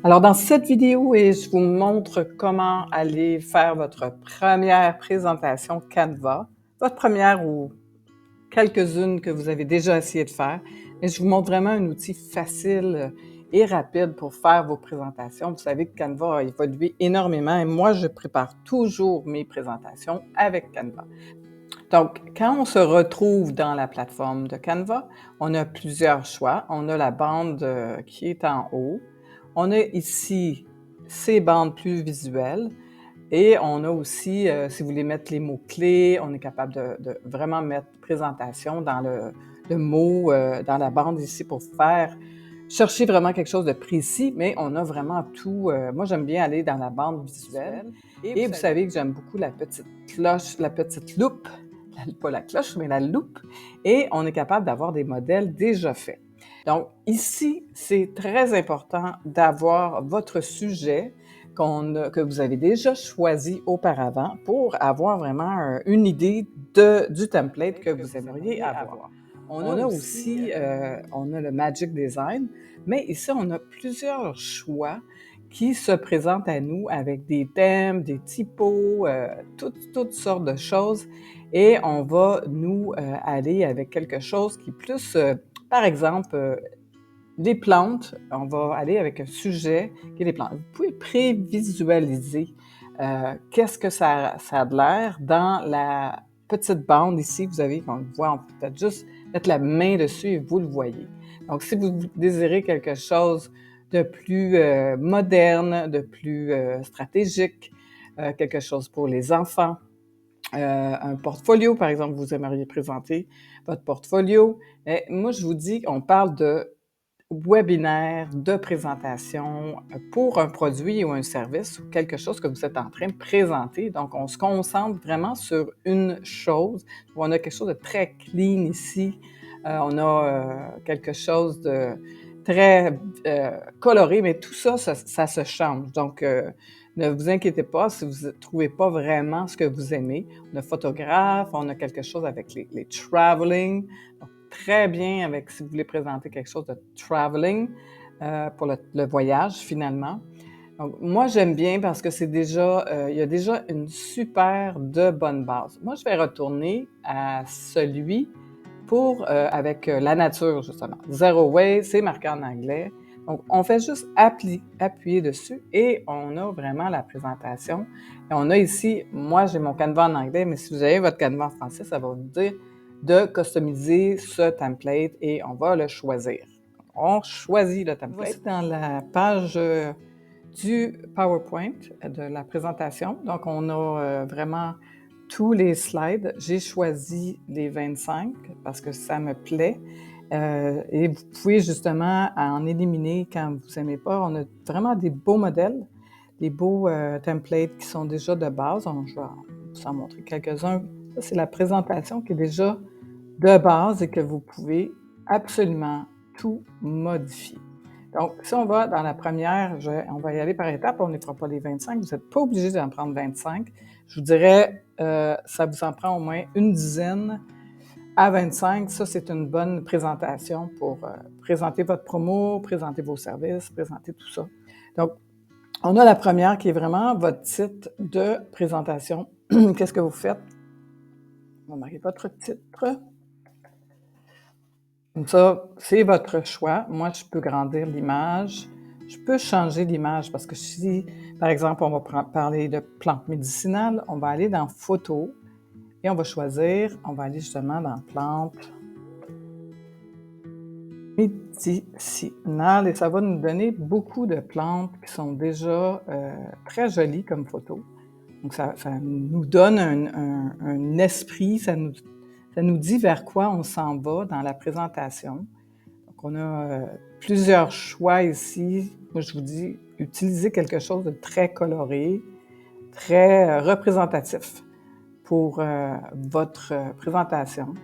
Alors, dans cette vidéo, je vous montre comment aller faire votre première présentation Canva, votre première ou quelques-unes que vous avez déjà essayé de faire. Mais je vous montre vraiment un outil facile et rapide pour faire vos présentations. Vous savez que Canva a évolué énormément et moi, je prépare toujours mes présentations avec Canva. Donc, quand on se retrouve dans la plateforme de Canva, on a plusieurs choix. On a la bande qui est en haut. On a ici ces bandes plus visuelles et on a aussi, si vous voulez mettre les mots-clés, on est capable de vraiment mettre présentation dans le mot, dans la bande ici pour chercher vraiment quelque chose de précis, mais on a vraiment tout. Moi, j'aime bien aller dans la bande visuelle et vous savez que j'aime beaucoup la petite cloche, la petite loupe, pas la cloche, mais la loupe, et on est capable d'avoir des modèles déjà faits. Donc ici, c'est très important d'avoir votre sujet que vous avez déjà choisi auparavant pour avoir vraiment une idée du template que vous aimeriez avoir. On a aussi, on a le Magic Design, mais ici, on a plusieurs choix qui se présentent à nous avec des thèmes, des typos, toutes sortes de choses. Et on va, nous, aller avec quelque chose qui est plus, par exemple, les plantes, on va aller avec un sujet qui est les plantes. Vous pouvez prévisualiser qu'est-ce que ça a de l'air dans la petite bande ici. Vous avez, on le voit, on peut peut-être juste mettre la main dessus et vous le voyez. Donc, si vous désirez quelque chose de plus moderne, de plus stratégique, quelque chose pour les enfants, un portfolio, par exemple, vous aimeriez présenter votre portfolio. Et moi, je vous dis qu'on parle de webinaire, de présentation pour un produit ou un service ou quelque chose que vous êtes en train de présenter. Donc, on se concentre vraiment sur une chose. On a quelque chose de très clean ici. On a quelque chose de très coloré, mais tout ça, ça se change. Donc, ne vous inquiétez pas si vous ne trouvez pas vraiment ce que vous aimez. On a photographe, on a quelque chose avec les traveling. Donc, très bien avec si vous voulez présenter quelque chose de traveling pour le voyage finalement. Donc, moi, j'aime bien parce que il y a déjà une super de bonne base. Moi, je vais retourner à celui avec la nature, justement. Zero Waste, c'est marqué en anglais. Donc, on fait juste appuyer dessus et on a vraiment la présentation. Et on a ici, moi, j'ai mon canevas en anglais, mais si vous avez votre canevas en français, ça va vous dire de customiser ce template et on va le choisir. On choisit le template. Voici dans la page du PowerPoint de la présentation. Donc, on a vraiment tous les slides. J'ai choisi les 25 parce que ça me plaît. Et vous pouvez justement en éliminer quand vous n'aimez pas. On a vraiment des beaux modèles, des beaux templates qui sont déjà de base. Je vais vous en montrer quelques-uns. Ça, c'est la présentation qui est déjà de base et que vous pouvez absolument tout modifier. Donc, si on va dans la première, on va y aller par étapes, on ne fera pas les 25, vous n'êtes pas obligé d'en prendre 25. Je vous dirais, ça vous en prend au moins une dizaine à 25. Ça, c'est une bonne présentation pour présenter votre promo, présenter vos services, présenter tout ça. Donc, on a la première qui est vraiment votre titre de présentation. Qu'est-ce que vous faites? Vous marquez votre titre. Comme ça, c'est votre choix. Moi, je peux grandir l'image. Je peux changer l'image parce que si, par exemple, on va parler de plantes médicinales, on va aller dans Photos et on va choisir, on va aller justement dans Plantes médicinales et ça va nous donner beaucoup de plantes qui sont déjà très jolies comme photos. Donc, ça nous donne un esprit, ça nous dit vers quoi on s'en va dans la présentation. Donc, on a plusieurs choix ici. Moi, je vous dis, utilisez quelque chose de très coloré, très représentatif pour votre présentation.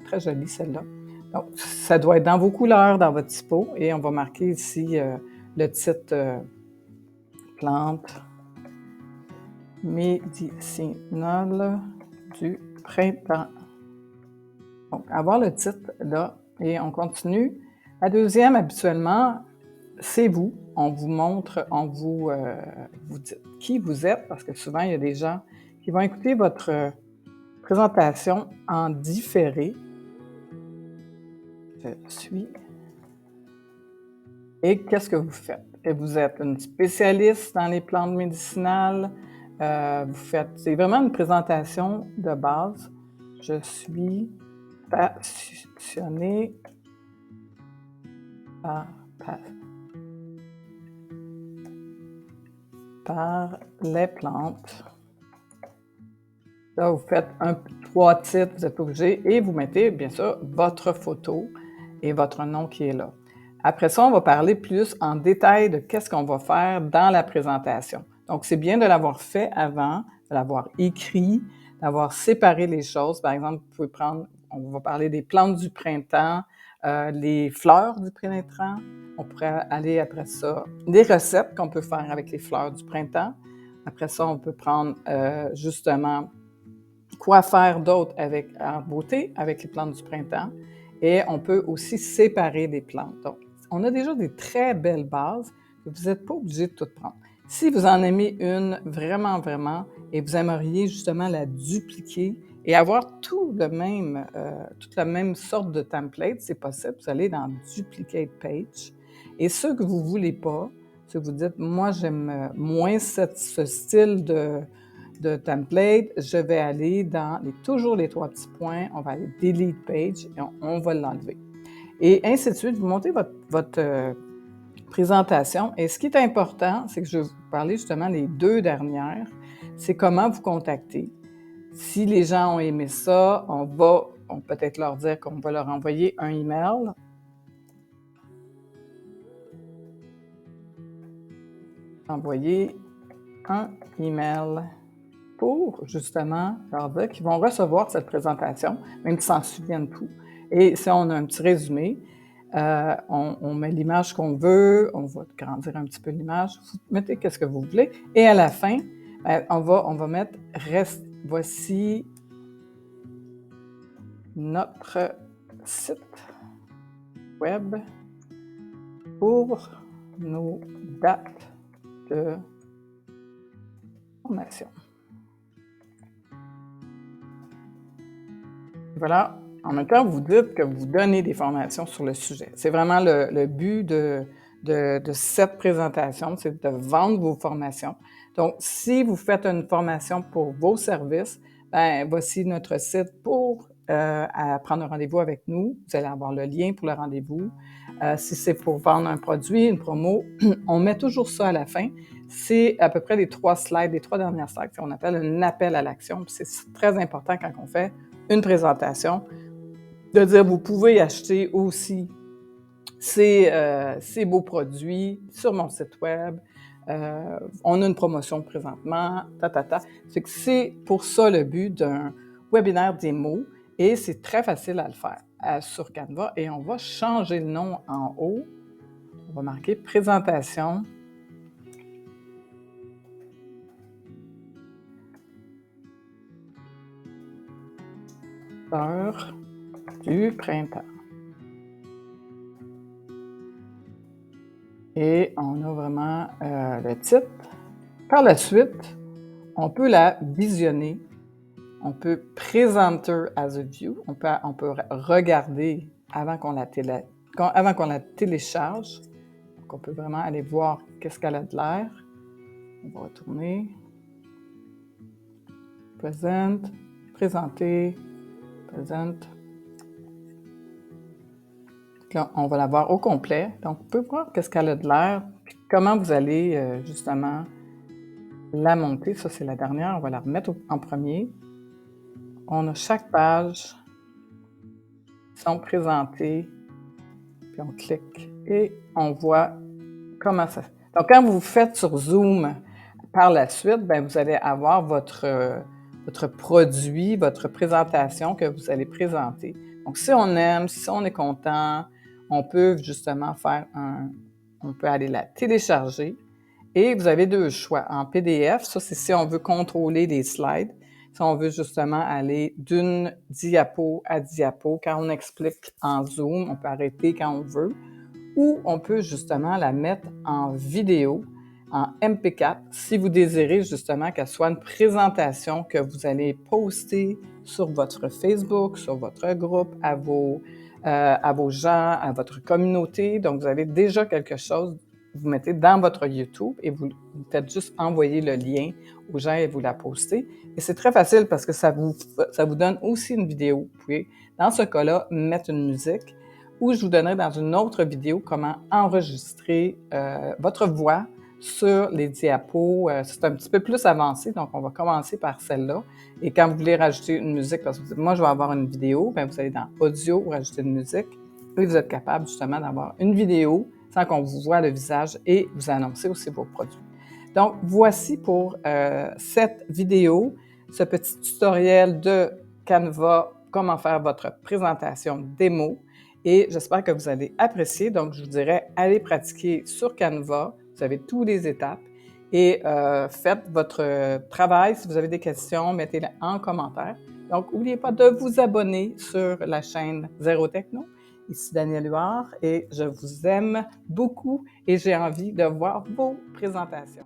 Très jolie celle-là. Donc, ça doit être dans vos couleurs, dans votre typo, et on va marquer ici le titre Plantes médicinales du printemps. Donc, avoir le titre là, et on continue. La deuxième, habituellement, c'est vous. On vous montre, vous dites qui vous êtes, parce que souvent, il y a des gens qui vont écouter votre présentation en différé. Je suis et qu'est-ce que vous faites? Et vous êtes une spécialiste dans les plantes médicinales, c'est vraiment une présentation de base. Je suis passionnée par pa par les plantes. Là, vous faites 3 titres, vous êtes pas obligé et vous mettez bien sûr votre photo et votre nom qui est là. Après ça, on va parler plus en détail de qu'est-ce qu'on va faire dans la présentation. Donc, c'est bien de l'avoir fait avant, de l'avoir écrit, d'avoir séparé les choses. Par exemple, vous pouvez prendre, on va parler des plantes du printemps, les fleurs du printemps. On pourrait aller après ça, des recettes qu'on peut faire avec les fleurs du printemps. Après ça, on peut prendre justement quoi faire d'autre avec en beauté avec les plantes du printemps et on peut aussi séparer des plantes. Donc, on a déjà des très belles bases que vous n'êtes pas obligé de toutes prendre. Si vous en aimez une vraiment, vraiment, et vous aimeriez justement la dupliquer et avoir toute la même sorte de template, c'est possible. Vous allez dans Duplicate Page. Et ceux que vous ne voulez pas, ceux que vous dites, moi j'aime moins ce style de template, je vais aller dans toujours les 3 petits points, on va aller Delete Page et on va l'enlever. Et ainsi de suite, vous montez votre présentation. Et ce qui est important, c'est que je vais vous parler justement des 2 dernières, c'est comment vous contacter. Si les gens ont aimé ça, on va peut-être leur dire qu'on va leur envoyer un email. Envoyer un email pour justement leur dire qu'ils vont recevoir cette présentation, même s'ils s'en souviennent tout. Et si on a un petit résumé, on met l'image qu'on veut, on va grandir un petit peu l'image, vous mettez qu'est-ce que vous voulez, et à la fin, on va mettre « Voici notre site web pour nos dates de formation ». Voilà. En même temps, vous dites que vous donnez des formations sur le sujet. C'est vraiment le but de cette présentation, c'est de vendre vos formations. Donc, si vous faites une formation pour vos services, ben voici notre site pour prendre un rendez-vous avec nous. Vous allez avoir le lien pour le rendez-vous. Si c'est pour vendre un produit, une promo, on met toujours ça à la fin. C'est à peu près les 3 slides, les 3 dernières slides qu'on appelle un appel à l'action. C'est très important quand on fait une présentation, de dire vous pouvez acheter aussi ces beaux produits sur mon site web. On a une promotion présentement, C'est que c'est pour ça le but d'un webinaire démo et c'est très facile à le faire sur Canva et on va changer le nom en haut. On va marquer présentation du printemps. Et on a vraiment le titre. Par la suite, on peut la visionner. On peut Presenter as a view. On peut regarder avant qu'on la télécharge. Donc, on peut vraiment aller voir qu'est-ce qu'elle a de l'air. On va retourner. Present, présenter, present. Là, on va la voir au complet. Donc, on peut voir qu'est-ce qu'elle a de l'air, puis comment vous allez justement la monter. Ça, c'est la dernière. On va la remettre en premier. On a chaque page qui sont présentées. Puis on clique et on voit comment ça. Donc, quand vous faites sur Zoom par la suite, bien, vous allez avoir votre produit, votre présentation que vous allez présenter. Donc, si on aime, si on est content, on peut justement on peut aller la télécharger et vous avez 2 choix. En PDF, ça c'est si on veut contrôler les slides, si on veut justement aller d'une diapo à diapo. Quand on explique en Zoom, on peut arrêter quand on veut. ou on peut justement la mettre en vidéo, en MP4, si vous désirez justement qu'elle soit une présentation que vous allez poster sur votre Facebook, sur votre groupe, à vos gens, à votre communauté. Donc, vous avez déjà quelque chose, vous mettez dans votre YouTube et vous faites juste envoyer le lien aux gens et vous la postez. Et c'est très facile parce que ça vous donne aussi une vidéo. Vous pouvez, dans ce cas-là, mettre une musique ou je vous donnerai dans une autre vidéo comment enregistrer votre voix sur les diapos. C'est un petit peu plus avancé, donc on va commencer par celle-là. Et quand vous voulez rajouter une musique, parce que vous dites, moi je vais avoir une vidéo, bien, vous allez dans Audio, rajouter une musique, et vous êtes capable justement d'avoir une vidéo sans qu'on vous voit le visage et vous annoncer aussi vos produits. Donc, voici pour cette vidéo, ce petit tutoriel de Canva, comment faire votre présentation démo. Et j'espère que vous allez apprécier. Donc, je vous dirais, allez pratiquer sur Canva. Vous avez toutes les étapes. Et faites votre travail. Si vous avez des questions, mettez-les en commentaire. Donc, n'oubliez pas de vous abonner sur la chaîne Zéro Techno. Ici Danielle Huard et je vous aime beaucoup et j'ai envie de voir vos présentations.